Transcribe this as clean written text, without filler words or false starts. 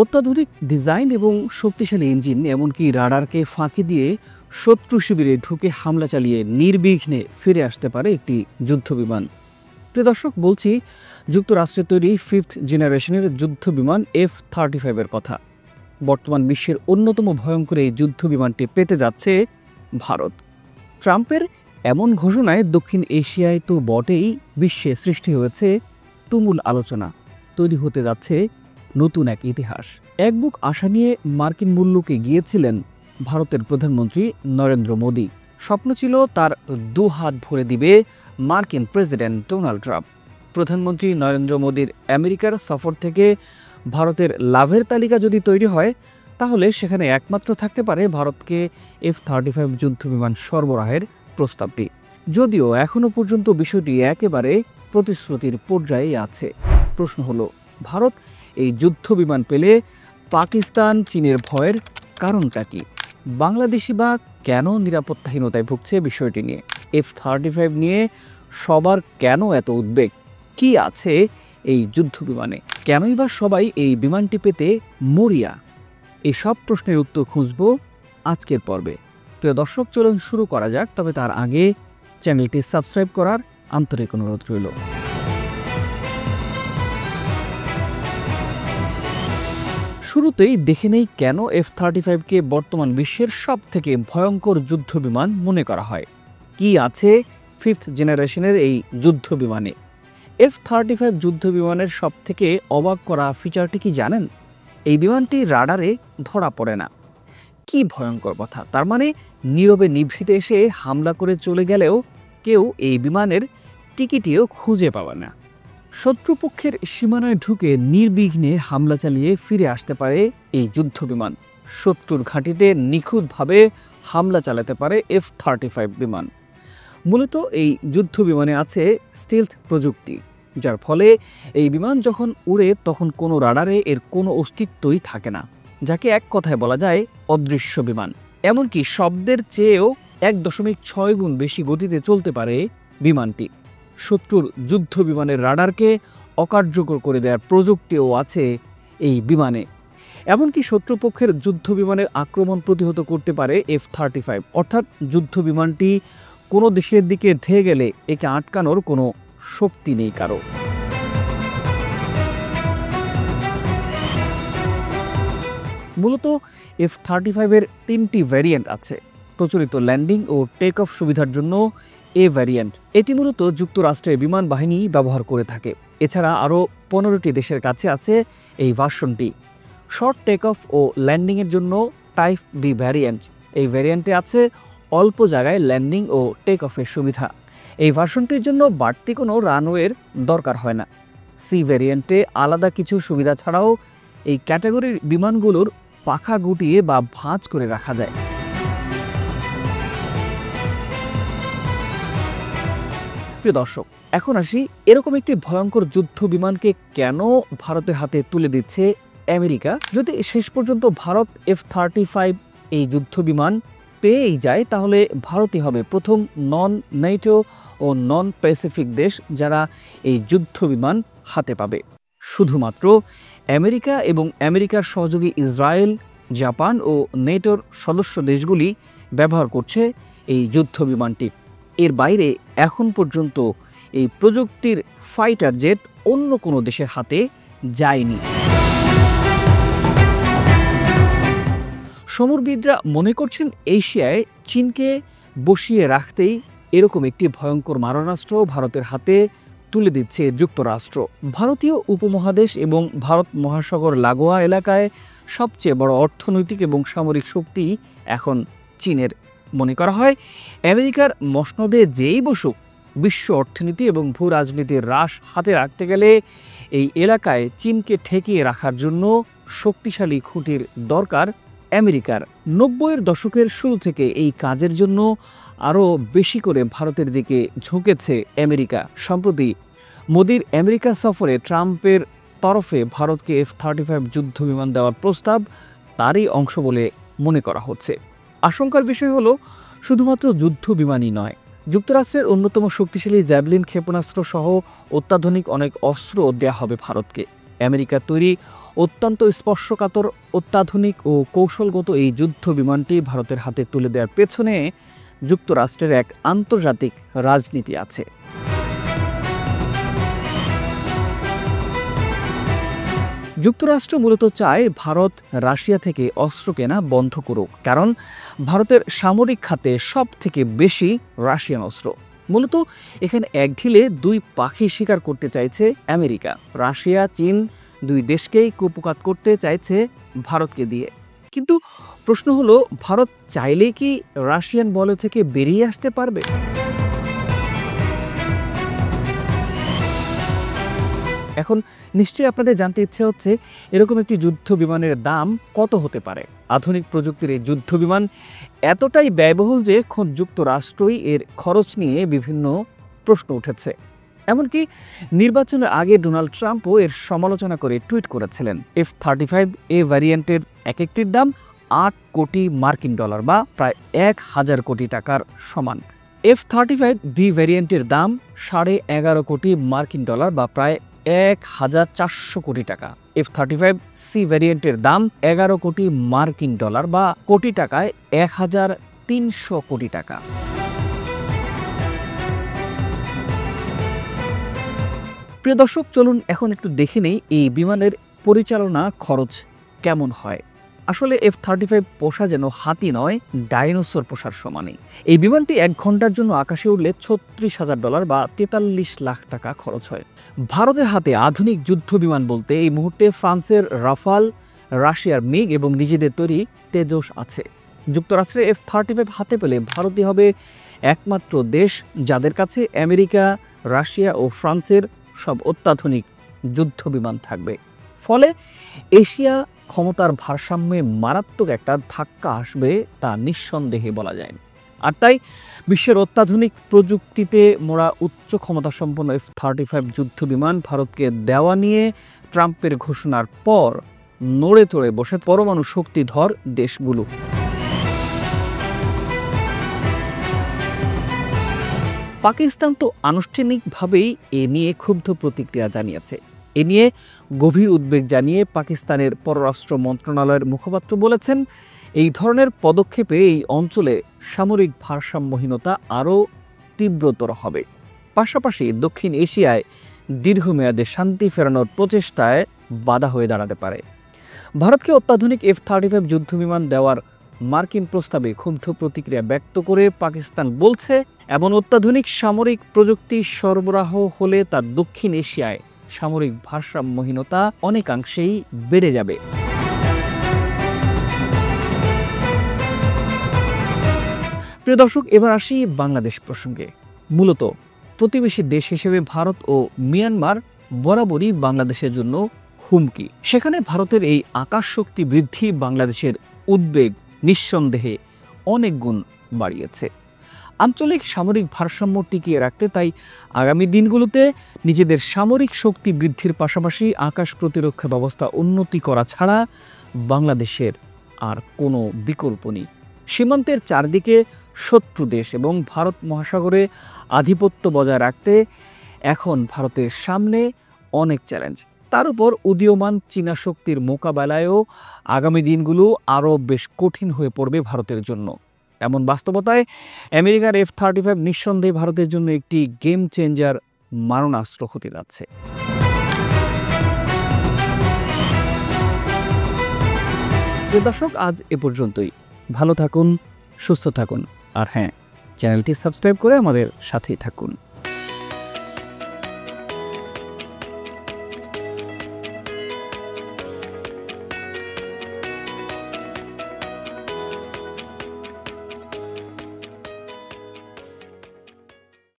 অত্যাধুনিক ডিজাইন এবং শক্তিশালী ইঞ্জিন এমনকি রাডারকে ফাঁকি দিয়ে শত্রু শিবিরে ঢুকে হামলা চালিয়ে নির্বিঘ্নে ফিরে আসতে পারে একটি যুদ্ধবিমান। প্রিয় দর্শক, বলছি যুক্তরাষ্ট্রের তৈরি 5th জেনারেশনের যুদ্ধবিমান F-35 এর কথা। বর্তমান বিশ্বের অন্যতম ভয়ঙ্কর এই যুদ্ধবিমানটি পেতে যাচ্ছে ভারত। ট্রাম্পের এমন ঘোষণায় দক্ষিণ এশিয়ায় তো বটেই, বিশ্বে সৃষ্টি হয়েছে তুমুল আলোচনা। তৈরি হতে যাচ্ছে নতুন এক ইতিহাস। এক বুক আশা নিয়ে মার্কিন মুল্লুকে গিয়েছিলেন ভারতের প্রধানমন্ত্রী নরেন্দ্র মোদী। স্বপ্ন ছিল তার দুহাত ভরে দিবে মার্কিন প্রেসিডেন্ট ডোনাল্ড ট্রাম্প। প্রধানমন্ত্রী নরেন্দ্র মোদীর আমেরিকার সফর থেকে ভারতের লাভের তালিকা যদি তৈরি হয়, তাহলে সেখানে একমাত্র থাকতে পারে ভারতকে F-35 যুদ্ধবিমান সরবরাহের প্রস্তাবটি। যদিও এখনও পর্যন্ত বিষয়টি একেবারে প্রতিশ্রুতির পর্যায়ে আছে। প্রশ্ন হলো, ভারত এই যুদ্ধবিমান পেলে পাকিস্তান চীনের ভয়ের কারণটা কি? বাংলাদেশি বা কেন নিরাপত্তাহীনতায় ভুগছে বিষয়টি নিয়ে? F-35 নিয়ে সবার কেন এত উদ্বেগ? কি আছে এই যুদ্ধবিমানে? কেনই বা সবাই এই বিমানটি পেতে মরিয়া? এই সব প্রশ্নের উত্তর খুঁজব আজকের পর্বে। প্রিয় দর্শক, চলুন শুরু করা যাক। তবে তার আগে চ্যানেলটি সাবস্ক্রাইব করার আন্তরিক অনুরোধ রইল। শুরুতেই দেখে নেই কেন F-35কে বর্তমান বিশ্বের সবথেকে ভয়ঙ্কর যুদ্ধবিমান মনে করা হয়। কি আছে 5th জেনারেশনের এই যুদ্ধবিমানে? F-35 যুদ্ধবিমানের সবথেকে অবাক করা ফিচারটি কি জানেন? এই বিমানটি রাডারে ধরা পড়ে না। কি ভয়ঙ্কর কথা! তার মানে নীরবে নিভৃতে এসে হামলা করে চলে গেলেও কেউ এই বিমানের টিকিটিও খুঁজে পাবে না। শত্রুপক্ষের সীমানায় ঢুকে নির্বিঘ্নে হামলা চালিয়ে ফিরে আসতে পারে এই যুদ্ধবিমান। শত্রুর ঘাঁটিতে নিখুঁতভাবে হামলা চালাতে পারে F-35 বিমান। মূলত এই যুদ্ধবিমানে আছে স্টিলথ প্রযুক্তি, যার ফলে এই বিমান যখন উড়ে তখন কোনো রাডারে এর কোনো অস্তিত্বই থাকে না, যাকে এক কথায় বলা যায় অদৃশ্য বিমান। এমনকি শব্দের চেয়েও 1.6 গুণ বেশি গতিতে চলতে পারে বিমানটি। শত্রুর যুদ্ধ বিমানের রাডারকে অকার্যকর করে দেওয়ার প্রযুক্তিও আছে এই বিমানে। এমনকি শত্রুপক্ষের যুদ্ধ বিমানের আক্রমণ প্রতিহত করতে পারে F-35, অর্থাৎ যুদ্ধ বিমানটি কোনো দেশের দিকে ধেয়ে গেলে একে আটকানোর কোনো শক্তি নেই কারো। মূলত F-35 এর 3টি ভ্যারিয়েন্ট আছে। প্রচলিত ল্যান্ডিং ও টেক অফ সুবিধার জন্য এ ভ্যারিয়েন্ট, এটি মূলত যুক্তরাষ্ট্রের বিমান বাহিনী ব্যবহার করে থাকে। এছাড়া আরও 15টি দেশের কাছে আছে এই ভার্সনটি। শর্ট টেক অফ ও ল্যান্ডিংয়ের জন্য টাইপ বি ভ্যারিয়েন্ট, এই ভ্যারিয়েন্টে আছে অল্প জায়গায় ল্যান্ডিং ও টেক অফের সুবিধা। এই ভার্সনটির জন্য বাড়তি কোনো রানওয়ের দরকার হয় না। সি ভ্যারিয়েন্টে আলাদা কিছু সুবিধা ছাড়াও এই ক্যাটাগরির বিমানগুলোর পাখা গুটিয়ে বা ভাঁজ করে রাখা যায়। প্রিয় দর্শক, এখন আসি এরকম একটি ভয়ঙ্কর যুদ্ধ বিমানকে কেন ভারতের হাতে তুলে দিচ্ছে আমেরিকা। যদি শেষ পর্যন্ত ভারত F-35 এই যুদ্ধ বিমান পেয়েই যায়, তাহলে ভারতই হবে প্রথম নন নেটো ও নন প্যাসিফিক দেশ যারা এই যুদ্ধ বিমান হাতে পাবে। শুধুমাত্র আমেরিকা এবং আমেরিকার সহযোগী ইসরায়েল, জাপান ও নেটোর সদস্য দেশগুলি ব্যবহার করছে এই যুদ্ধ বিমানটি। এর বাইরে এখন পর্যন্ত এই প্রযুক্তির ফাইটার জেট অন্য কোনো দেশের হাতে যায়নি। সমরবিদরা মনে করছেন এশিয়ায় চীনকে বসিয়ে রাখতেই এরকম একটি ভয়ঙ্কর মারণাস্ত্র ভারতের হাতে তুলে দিচ্ছে যুক্তরাষ্ট্র। ভারতীয় উপমহাদেশ এবং ভারত মহাসাগর লাগোয়া এলাকায় সবচেয়ে বড় অর্থনৈতিক এবং সামরিক শক্তি এখন চীনের। মনে করা হয় আমেরিকার মসনদে যেই বসুক, বিশ্ব অর্থনীতি এবং ভূ রাজনীতির রাশ হাতে রাখতে গেলে এই এলাকায় চীনকে ঠেকিয়ে রাখার জন্য শক্তিশালী খুঁটির দরকার আমেরিকার। 90-এর দশকের শুরু থেকে এই কাজের জন্য আরও বেশি করে ভারতের দিকে ঝুঁকেছে আমেরিকা। সম্প্রতি মোদির আমেরিকা সফরে ট্রাম্পের তরফে ভারতকে F-35 যুদ্ধ বিমান দেওয়ার প্রস্তাব তারই অংশ বলে মনে করা হচ্ছে। আশঙ্কার বিষয় হলো, শুধুমাত্র যুদ্ধ বিমানই নয়, যুক্তরাষ্ট্রের অন্যতম শক্তিশালী জ্যাভলিন ক্ষেপণাস্ত্র সহ অত্যাধুনিক অনেক অস্ত্র দেয়া হবে ভারতকে। আমেরিকার তৈরি অত্যন্ত স্পর্শকাতর, অত্যাধুনিক ও কৌশলগত এই যুদ্ধ বিমানটি ভারতের হাতে তুলে দেওয়ার পেছনে যুক্তরাষ্ট্রের এক আন্তর্জাতিক রাজনীতি আছে। যুক্তরাষ্ট্র মূলত চায় ভারত রাশিয়া থেকে অস্ত্র কেনা বন্ধ করুক, কারণ ভারতের সামরিক খাতে সব থেকে বেশি রাশিয়ান অস্ত্র। মূলত এখানে এক ঢিলে দুই পাখি শিকার করতে চাইছে আমেরিকা। রাশিয়া, চীন দুই দেশকেই কুপকাত করতে চাইছে ভারতকে দিয়ে। কিন্তু প্রশ্ন হলো, ভারত চাইলেই কি রাশিয়ান বলয় থেকে বেরিয়ে আসতে পারবে? এখন নিশ্চয়ই আপনাদের জানতে ইচ্ছে হচ্ছে, এরকম একটি যুদ্ধ বিমানের দাম কত হতে পারে? আধুনিক প্রযুক্তির এই যুদ্ধ বিমান এতটাই ব্যয়বহুল যে খোদ যুক্তরাষ্ট্রই এর খরচ নিয়ে বিভিন্ন প্রশ্ন উঠেছে। এমনকি নির্বাচনের আগে ডোনাল্ড ট্রাম্পও এর সমালোচনা করে টুইট করেছিলেন। F-35A ভ্যারিয়েন্টের এক একটির দাম 8 কোটি মার্কিন ডলার বা প্রায় 1000 কোটি টাকার সমান। F-35B ভ্যারিয়েন্টের দাম 11.5 কোটি মার্কিন ডলার বা প্রায় 1400 কোটি টাকা। F-35C ভ্যারিয়েন্টের দাম 11 কোটি মার্কিন ডলার বা কোটি টাকায় 1300 কোটি টাকা। প্রিয় দর্শক, চলুন এখন একটু দেখে নেই এই বিমানের পরিচালনা খরচ কেমন হয়। আসলে F-35 পোষা যেন হাতি নয়, ডাইনোসর পোষার সমানই। এই বিমানটি 1 ঘন্টার জন্য আকাশে উড়লে $36,000 বা 43 লাখ টাকা খরচ হয়। ভারতের হাতে আধুনিক যুদ্ধ বিমান বলতে এই মুহূর্তে ফ্রান্সের রাফাল, রাশিয়ার মিগ এবং নিজেদের তৈরি তেজস আছে। যুক্তরাষ্ট্রের F-35 হাতে পেলে ভারতই হবে একমাত্র দেশ যাদের কাছে আমেরিকা, রাশিয়া ও ফ্রান্সের সব অত্যাধুনিক যুদ্ধ বিমান থাকবে। ফলে এশিয়া ক্ষমতার ভারসাম্যে মারাত্মক একটা ধাক্কা আসবে, তা নিঃসন্দেহে বলা যায়। আর তাই বিশ্বের অত্যাধুনিক প্রযুক্তিতে মোড়া উচ্চ ক্ষমতাসম্পন্ন F-35 যুদ্ধ বিমান ভারতকে দেওয়া নিয়ে ট্রাম্পের ঘোষণার পর নড়ে চড়ে বসে পরমাণু শক্তিধর দেশগুলো। পাকিস্তান তো আনুষ্ঠানিকভাবেই এ নিয়ে ক্ষুব্ধ প্রতিক্রিয়া জানিয়েছে। এ নিয়ে গভীর উদ্বেগ জানিয়ে পাকিস্তানের পররাষ্ট্র মন্ত্রণালয়ের মুখপাত্র বলেছেন, এই ধরনের পদক্ষেপে এই অঞ্চলে সামরিক ভারসাম্যহীনতা আরও তীব্রতর হবে। পাশাপাশি দক্ষিণ এশিয়ায় দীর্ঘমেয়াদে শান্তি ফেরানোর প্রচেষ্টায় বাধা হয়ে দাঁড়াতে পারে। ভারতকে অত্যাধুনিক F-35 যুদ্ধবিমান দেওয়ার মার্কিন প্রস্তাবে ক্ষুব্ধ প্রতিক্রিয়া ব্যক্ত করে পাকিস্তান বলছে, এমন অত্যাধুনিক সামরিক প্রযুক্তি সরবরাহ হলে তা দক্ষিণ এশিয়ায় সামরিক ভারসাম্যহীনতা অনেকাংশেই বেড়ে যাবে। প্রিয় দর্শক, এবার আসি বাংলাদেশ প্রসঙ্গে। মূলত প্রতিবেশী দেশ হিসেবে ভারত ও মিয়ানমার বরাবরই বাংলাদেশের জন্য হুমকি। সেখানে ভারতের এই আকাশ শক্তি বৃদ্ধি বাংলাদেশের উদ্বেগ নিঃসন্দেহে অনেক গুণ বাড়িয়েছে। আঞ্চলিক সামরিক ভারসাম্য টিকিয়ে রাখতে তাই আগামী দিনগুলোতে নিজেদের সামরিক শক্তি বৃদ্ধির পাশাপাশি আকাশ প্রতিরক্ষা ব্যবস্থা উন্নতি করা ছাড়া বাংলাদেশের আর কোনো বিকল্প নেই। সীমান্তের চারদিকে শত্রু দেশ এবং ভারত মহাসাগরে আধিপত্য বজায় রাখতে এখন ভারতের সামনে অনেক চ্যালেঞ্জ। তার উপর উদীয়মান চীনা শক্তির মোকাবেলায়ও আগামী দিনগুলো আরও বেশ কঠিন হয়ে পড়বে ভারতের জন্য। এমন বাস্তবতায় আমেরিকার F-35 নিঃসন্দেহে ভারতের জন্য একটি গেম চেঞ্জার মারণাস্ত্র হতে যাচ্ছে। দর্শক, আজ এ পর্যন্তই। ভালো থাকুন, সুস্থ থাকুন, আর হ্যাঁ, চ্যানেলটি সাবস্ক্রাইব করে আমাদের সাথেই থাকুন।